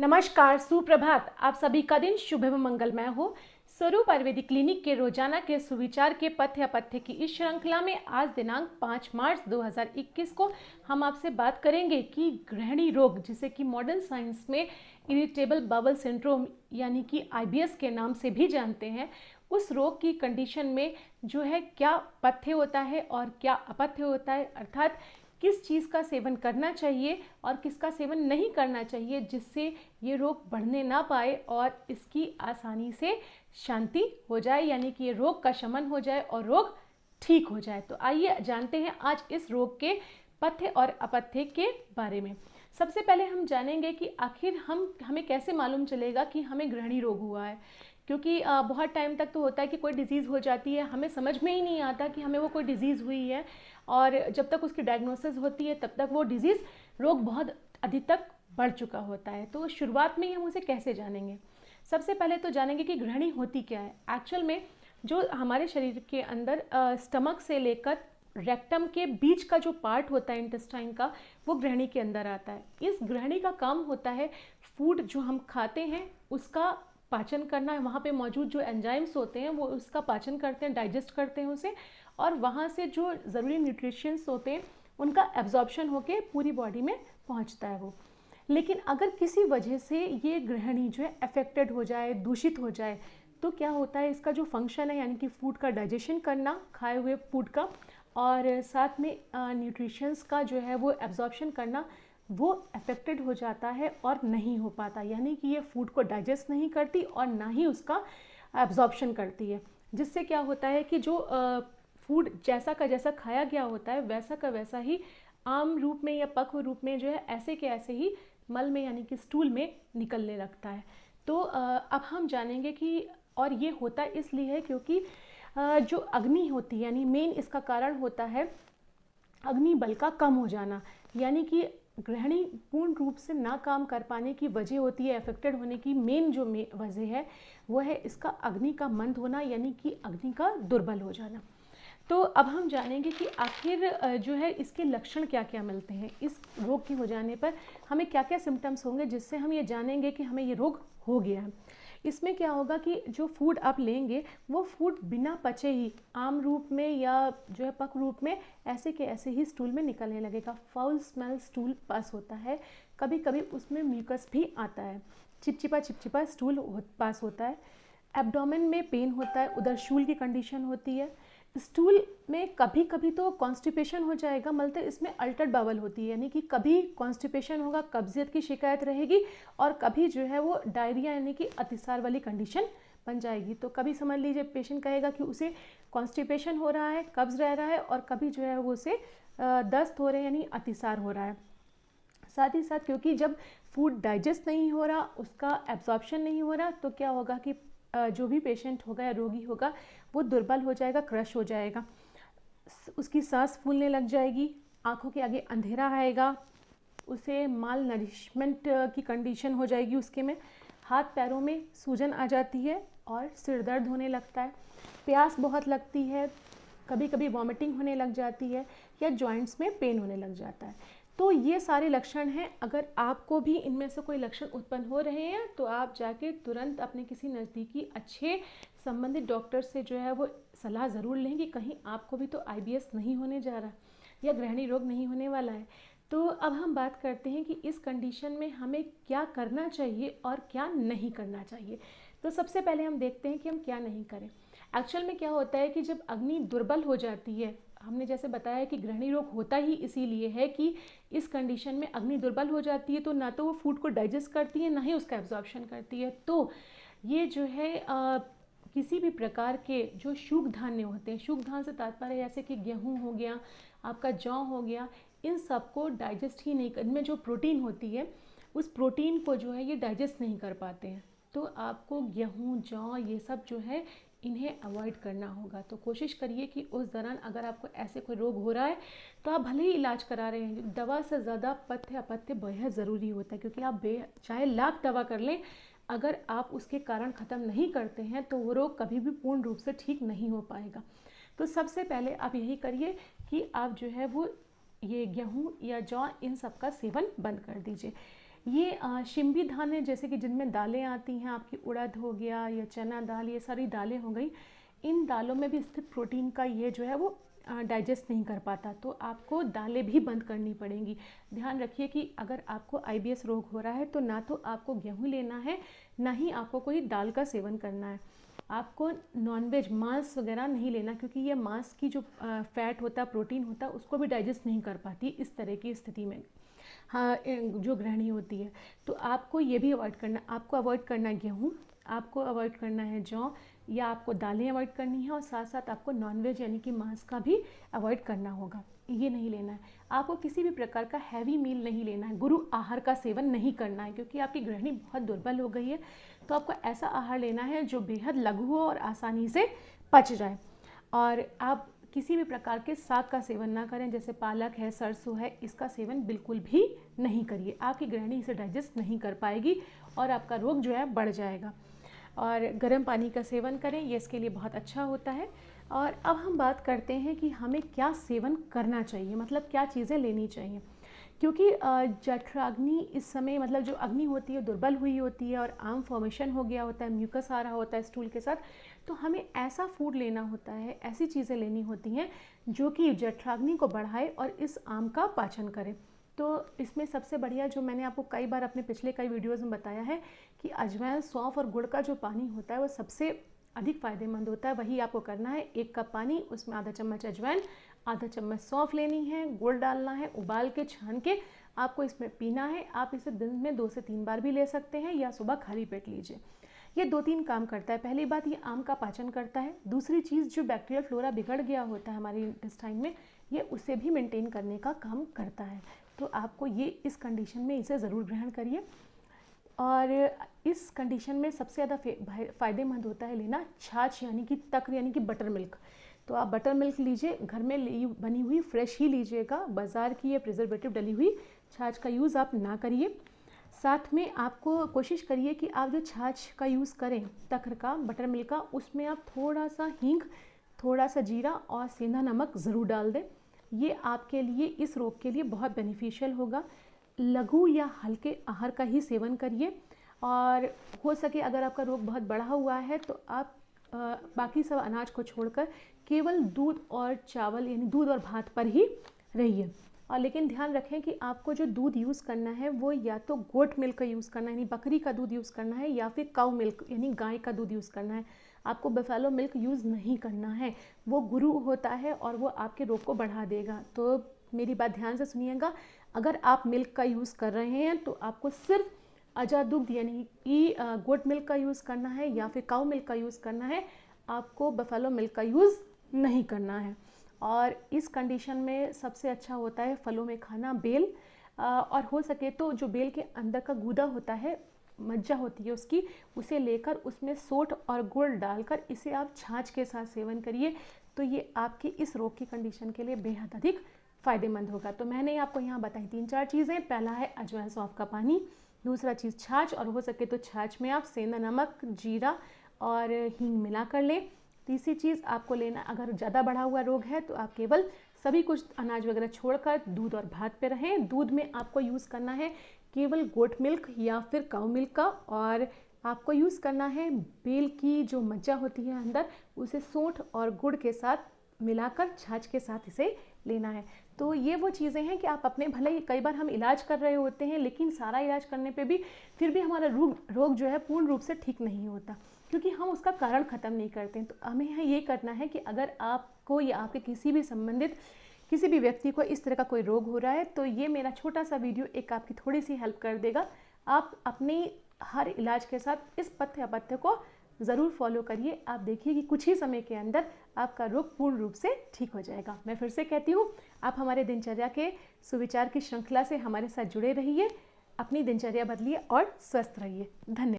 नमस्कार, सुप्रभात। आप सभी का दिन शुभ एवं मंगलमय हो। स्वरूप आयुर्वेदिक क्लिनिक के रोजाना के सुविचार के पथ्य अपथ्य की इस श्रृंखला में आज दिनांक 5 मार्च 2021 को हम आपसे बात करेंगे कि गृहिणी रोग, जिसे कि मॉडर्न साइंस में इरिटेबल बाउल सिंड्रोम यानी कि IBS के नाम से भी जानते हैं, उस रोग की कंडीशन में जो है क्या पथ्य होता है और क्या अपथ्य होता है, अर्थात किस चीज़ का सेवन करना चाहिए और किसका सेवन नहीं करना चाहिए, जिससे ये रोग बढ़ने ना पाए और इसकी आसानी से शांति हो जाए, यानी कि ये रोग का शमन हो जाए और रोग ठीक हो जाए। तो आइए जानते हैं आज इस रोग के पथ्य और अपथ्य के बारे में। सबसे पहले हम जानेंगे कि आखिर हमें कैसे मालूम चलेगा कि हमें गृहिणी रोग हुआ है, क्योंकि बहुत टाइम तक तो होता है कि कोई डिज़ीज़ हो जाती है, हमें समझ में ही नहीं आता कि हमें वो कोई डिज़ीज़ हुई है, और जब तक उसकी डायग्नोसिस होती है तब तक वो डिज़ीज़ रोग बहुत अधिक तक बढ़ चुका होता है। तो शुरुआत में ही हम उसे कैसे जानेंगे? सबसे पहले तो जानेंगे कि गृहिणी होती क्या है। एक्चुअल में जो हमारे शरीर के अंदर स्टमक से लेकर रेक्टम के बीच का जो पार्ट होता है इंटेस्टाइन का, वो गृहिणी के अंदर आता है। इस गृहिणी का काम होता है फूड जो हम खाते हैं उसका पाचन करना है। वहाँ पे मौजूद जो एंजाइम्स होते हैं वो उसका पाचन करते हैं, डाइजेस्ट करते हैं उसे, और वहाँ से जो ज़रूरी न्यूट्रिशंस होते हैं उनका एब्जॉर्प्शन होके पूरी बॉडी में पहुँचता है वो। लेकिन अगर किसी वजह से ये गृहिणी जो है अफेक्टेड हो जाए, दूषित हो जाए, तो क्या होता है, इसका जो फंक्शन है यानी कि फूड का डाइजेशन करना, खाए हुए फूड का, और साथ में न्यूट्रिशंस का जो है वो एब्जॉर्प्शन करना, वो अफेक्टेड हो जाता है और नहीं हो पाता। यानी कि ये फूड को डाइजेस्ट नहीं करती और ना ही उसका एब्जॉर्प्शन करती है, जिससे क्या होता है कि जो फूड जैसा का जैसा खाया गया होता है वैसा का वैसा ही आम रूप में या पक्व रूप में जो है ऐसे के ऐसे ही मल में यानी कि स्टूल में निकलने लगता है। तो अब हम जानेंगे कि, और ये होता इसलिए है क्योंकि जो अग्नि होती है, यानी मेन इसका कारण होता है अग्नि बल का कम हो जाना। यानी कि गृहिणी पूर्ण रूप से ना काम कर पाने की वजह होती है, अफेक्टेड होने की मेन जो वजह है वो है इसका अग्नि का मंद होना, यानी कि अग्नि का दुर्बल हो जाना। तो अब हम जानेंगे कि आखिर जो है इसके लक्षण क्या क्या मिलते हैं। इस रोग के हो जाने पर हमें क्या क्या सिम्टम्स होंगे जिससे हम ये जानेंगे कि हमें ये रोग हो गया है। इसमें क्या होगा कि जो फूड आप लेंगे वो फूड बिना पचे ही आम रूप में या जो है पक रूप में ऐसे के ऐसे ही स्टूल में निकलने लगेगा। फाउल स्मेल स्टूल पास होता है, कभी कभी उसमें म्यूकस भी आता है, चिपचिपा स्टूल पास होता है। एब्डोमेन में पेन होता है, उधर शूल की कंडीशन होती है। स्टूल में कभी कभी तो कॉन्स्टिपेशन हो जाएगा, मतलब इसमें अल्टर्ड बावल होती है, यानी कि कभी कॉन्स्टिपेशन होगा, कब्जियत की शिकायत रहेगी, और कभी जो है वो डायरिया यानी कि अतिसार वाली कंडीशन बन जाएगी। तो कभी समझ लीजिए पेशेंट कहेगा कि उसे कॉन्स्टिपेशन हो रहा है, कब्ज रह रहा है, और कभी जो है वो उसे दस्त हो रहे हैं यानी अतिसार हो रहा है। साथ ही साथ क्योंकि जब फूड डाइजेस्ट नहीं हो रहा, उसका एब्जॉर्प्शन नहीं हो रहा, तो क्या होगा कि जो भी पेशेंट होगा या रोगी होगा वो दुर्बल हो जाएगा, क्रश हो जाएगा, उसकी सांस फूलने लग जाएगी, आंखों के आगे अंधेरा आएगा, उसे माल नरिशमेंट की कंडीशन हो जाएगी, उसके में हाथ पैरों में सूजन आ जाती है और सिर दर्द होने लगता है, प्यास बहुत लगती है, कभी कभी वॉमिटिंग होने लग जाती है, या जॉइंट्स में पेन होने लग जाता है। तो ये सारे लक्षण हैं। अगर आपको भी इनमें से कोई लक्षण उत्पन्न हो रहे हैं तो आप जाके तुरंत अपने किसी नज़दीकी अच्छे संबंधित डॉक्टर से जो है वो सलाह ज़रूर लें कि कहीं आपको भी तो IBS नहीं होने जा रहा या गृहिणी रोग नहीं होने वाला है। तो अब हम बात करते हैं कि इस कंडीशन में हमें क्या करना चाहिए और क्या नहीं करना चाहिए। तो सबसे पहले हम देखते हैं कि हम क्या नहीं करें। एक्चुअल में क्या होता है कि जब अग्नि दुर्बल हो जाती है, हमने जैसे बताया कि गृहिणी रोग होता ही इसीलिए है कि इस कंडीशन में अग्नि दुर्बल हो जाती है, तो ना तो वो फूड को डाइजेस्ट करती है ना ही उसका एब्जॉर्प्शन करती है। तो ये जो है किसी भी प्रकार के जो शुष्क धान्य होते हैं, शुष्क धान्य से तात्पर्य जैसे कि गेहूँ हो गया, आपका जौ हो गया, इन सबको डाइजेस्ट ही नहीं, इनमें जो प्रोटीन होती है उस प्रोटीन को जो है ये डाइजेस्ट नहीं कर पाते हैं। तो आपको गेहूँ, जौ, ये सब जो है इन्हें अवॉइड करना होगा। तो कोशिश करिए कि उस दौरान अगर आपको ऐसे कोई रोग हो रहा है तो आप भले ही इलाज करा रहे हैं, दवा से ज़्यादा पथ्य अपथ्य बेहद ज़रूरी होता है, क्योंकि आप चाहे लाख दवा कर लें, अगर आप उसके कारण ख़त्म नहीं करते हैं तो वो रोग कभी भी पूर्ण रूप से ठीक नहीं हो पाएगा। तो सबसे पहले आप यही करिए कि आप जो है वो ये गेहूँ या जौ इन सब का सेवन बंद कर दीजिए। ये शिम्बी धान जैसे कि जिनमें दालें आती हैं, आपकी उड़द हो गया या चना दाल, ये सारी दालें हो गई, इन दालों में भी स्थित प्रोटीन का ये जो है वो डाइजेस्ट नहीं कर पाता, तो आपको दालें भी बंद करनी पड़ेंगी। ध्यान रखिए कि अगर आपको IBS रोग हो रहा है तो ना तो आपको गेहूँ लेना है, ना ही आपको कोई दाल का सेवन करना है। आपको नॉनवेज मांस वगैरह नहीं लेना, क्योंकि ये मांस की जो फैट होता है, प्रोटीन होता है, उसको भी डाइजेस्ट नहीं कर पाती इस तरह की स्थिति में, हाँ, जो गृहिणी होती है। तो आपको ये भी अवॉइड करना, आपको अवॉइड करना है गेहूँ, आपको अवॉइड करना है जौ, या आपको दालें अवॉइड करनी है, और साथ साथ आपको नॉनवेज यानी कि मांस का भी अवॉइड करना होगा, ये नहीं लेना है। आपको किसी भी प्रकार का हैवी मील नहीं लेना है, गुरु आहार का सेवन नहीं करना है, क्योंकि आपकी गृहिणी बहुत दुर्बल हो गई है। तो आपको ऐसा आहार लेना है जो बेहद लघु हो और आसानी से पच जाए। और आप किसी भी प्रकार के साग का सेवन ना करें, जैसे पालक है, सरसों है, इसका सेवन बिल्कुल भी नहीं करिए। आपकी गृहिणी इसे डाइजेस्ट नहीं कर पाएगी और आपका रोग जो है बढ़ जाएगा। और गर्म पानी का सेवन करें, ये इसके लिए बहुत अच्छा होता है। और अब हम बात करते हैं कि हमें क्या सेवन करना चाहिए, मतलब क्या चीज़ें लेनी चाहिए। क्योंकि जठराग्नि इस समय, मतलब जो अग्नि होती है दुर्बल हुई होती है और आम फॉर्मेशन हो गया होता है, म्यूकस आ रहा होता है स्टूल के साथ, तो हमें ऐसा फूड लेना होता है, ऐसी चीज़ें लेनी होती हैं जो कि जठराग्नि को बढ़ाए और इस आम का पाचन करे। तो इसमें सबसे बढ़िया, जो मैंने आपको कई बार अपने पिछले कई वीडियोज़ में बताया है, कि अजवाइन, सौंफ और गुड़ का जो पानी होता है वो सबसे अधिक फ़ायदेमंद होता है। वही आपको करना है, 1 कप पानी, उसमें आधा चम्मच अजवाइन, आधा चम्मच सौंफ लेनी है, गुड़ डालना है, उबाल के छान के आपको इसमें पीना है। आप इसे दिन में 2 से 3 बार भी ले सकते हैं, या सुबह खाली पेट लीजिए। ये 2-3 काम करता है। पहली बात, ये आम का पाचन करता है। दूसरी चीज़, जो बैक्टीरियल फ्लोरा बिगड़ गया होता है हमारे इंटेस्टाइन में, ये उसे भी मेंटेन करने का काम करता है। तो आपको ये इस कंडीशन में इसे ज़रूर ग्रहण करिए। और इस कंडीशन में सबसे ज़्यादा फ़ायदेमंद होता है लेना छाछ, यानी कि तक, यानी कि बटर मिल्क। तो आप बटर मिल्क लीजिए, घर में बनी हुई फ्रेश ही लीजिएगा, बाज़ार की या प्रिजर्वेटिव डली हुई छाछ का यूज़ आप ना करिए। साथ में आपको कोशिश करिए कि आप जो छाछ का यूज़ करें, तकर का, बटर मिल्क का, उसमें आप थोड़ा सा हींग, थोड़ा सा जीरा और सेंधा नमक ज़रूर डाल दें। ये आपके लिए, इस रोग के लिए बहुत बेनिफिशियल होगा। लघु या हल्के आहार का ही सेवन करिए। और हो सके अगर आपका रोग बहुत बढ़ा हुआ है तो आप बाकी सब अनाज को छोड़कर केवल दूध और चावल, यानी दूध और भात पर ही रहिए। और लेकिन ध्यान रखें कि आपको जो दूध यूज़ करना है वो या तो गोट मिल्क का यूज़ करना है, यानी बकरी का दूध यूज़ करना है, या फिर काऊ मिल्क, यानी गाय का दूध यूज़ करना है। आपको बफेलो मिल्क यूज़ नहीं करना है, वो गुरु होता है और वो आपके रोग को बढ़ा देगा। तो मेरी बात ध्यान से सुनिएगा, अगर आप मिल्क का यूज़ कर रहे हैं तो आपको सिर्फ अजा दुग्ध, यानी कि गोट मिल्क का यूज़ करना है या फिर काऊ मिल्क का यूज़ करना है। आपको बफेलो मिल्क का यूज़ नहीं करना है। और इस कंडीशन में सबसे अच्छा होता है फलों में खाना बेल, और हो सके तो जो बेल के अंदर का गूदा होता है, मज्जा होती है उसकी, उसे लेकर उसमें सोंठ और गुड़ डालकर इसे आप छाछ के साथ सेवन करिए। तो ये आपकी इस रोग की कंडीशन के लिए बेहद अधिक फ़ायदेमंद होगा। तो मैंने आपको यहाँ बताई 3-4 चीज़ें। पहला है अजवाइन सौंफ का पानी, दूसरा चीज़ छाछ, और हो सके तो छाछ में आप सेंधा नमक, जीरा और हींग मिला कर लें। तीसरी चीज़ आपको लेना, अगर ज़्यादा बढ़ा हुआ रोग है तो आप केवल सभी कुछ अनाज वगैरह छोड़कर दूध और भात पे रहें। दूध में आपको यूज़ करना है केवल गोट मिल्क या फिर काऊ मिल्क का, और आपको यूज़ करना है बेल की जो मज्जा होती है अंदर, उसे सोंठ और गुड़ के साथ मिलाकर छाछ के साथ इसे लेना है। तो ये वो चीज़ें हैं कि आप अपने, भले ही कई बार हम इलाज कर रहे होते हैं, लेकिन सारा इलाज करने पे भी फिर भी हमारा रोग जो है पूर्ण रूप से ठीक नहीं होता, क्योंकि हम उसका कारण ख़त्म नहीं करते हैं। तो हमें यहाँ ये करना है कि अगर आपको या आपके किसी भी संबंधित किसी भी व्यक्ति को इस तरह का कोई रोग हो रहा है, तो ये मेरा छोटा सा वीडियो एक आपकी थोड़ी सी हेल्प कर देगा। आप अपने हर इलाज के साथ इस पथ्य अपथ्य को ज़रूर फॉलो करिए। आप देखिए कि कुछ ही समय के अंदर आपका रोग पूर्ण रूप से ठीक हो जाएगा। मैं फिर से कहती हूँ, आप हमारे दिनचर्या के सुविचार की श्रृंखला से हमारे साथ जुड़े रहिए, अपनी दिनचर्या बदलिए और स्वस्थ रहिए। धन्यवाद।